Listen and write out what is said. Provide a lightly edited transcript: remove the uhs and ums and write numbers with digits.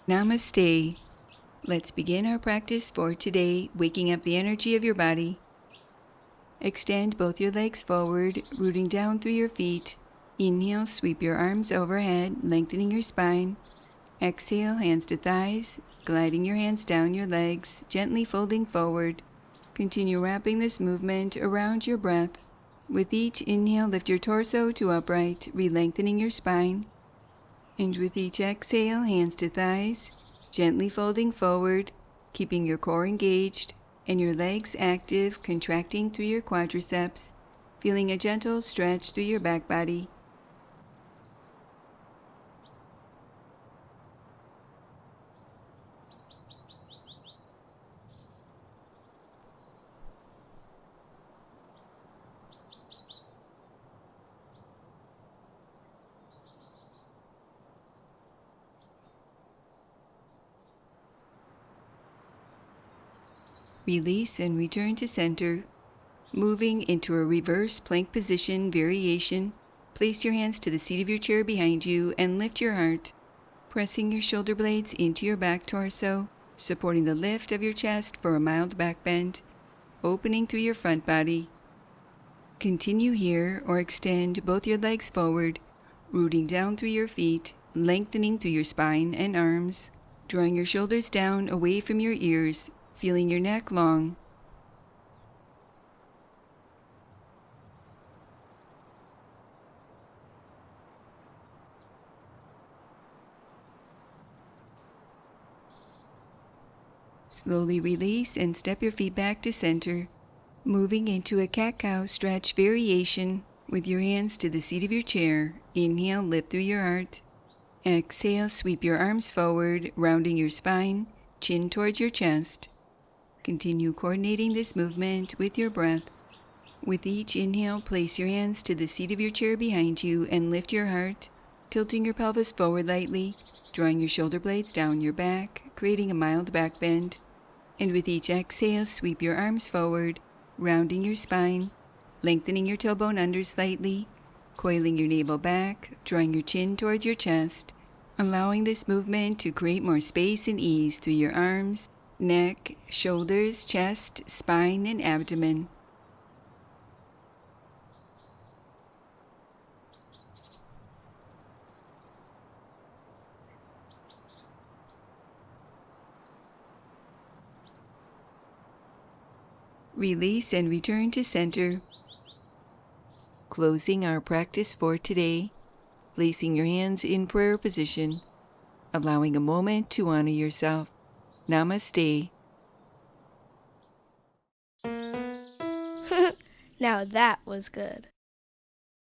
Namaste. Let's begin our practice for today, waking up the energy of your body. Extend both your legs forward, rooting down through your feet. Inhale, sweep your arms overhead, lengthening your spine. Exhale, hands to thighs, gliding your hands down your legs, gently folding forward. Continue wrapping this movement around your breath. With each inhale, lift your torso to upright, re-lengthening your spine. And with each exhale, hands to thighs, gently folding forward, keeping your core engaged and your legs active, contracting through your quadriceps, feeling a gentle stretch through your back body. Release and return to center. Moving into a reverse plank position variation, place your hands to the seat of your chair behind you and lift your heart, pressing your shoulder blades into your back torso, supporting the lift of your chest for a mild back bend, opening through your front body. Continue here or extend both your legs forward, rooting down through your feet, lengthening through your spine and arms, drawing your shoulders down away from your ears, feeling your neck long. Slowly release and step your feet back to center, moving into a cat-cow stretch variation with your hands to the seat of your chair. Inhale, lift through your heart. Exhale, sweep your arms forward, rounding your spine, chin towards your chest. Continue coordinating this movement with your breath. With each inhale, place your hands to the seat of your chair behind you and lift your heart, tilting your pelvis forward lightly, drawing your shoulder blades down your back, creating a mild back bend. And with each exhale, sweep your arms forward, rounding your spine, lengthening your tailbone under slightly, coiling your navel back, drawing your chin towards your chest, allowing this movement to create more space and ease through your arms, neck, shoulders, chest, spine, and abdomen. Release and return to center. Closing our practice for today, placing your hands in prayer position, allowing a moment to honor yourself. Namaste. Now that was good.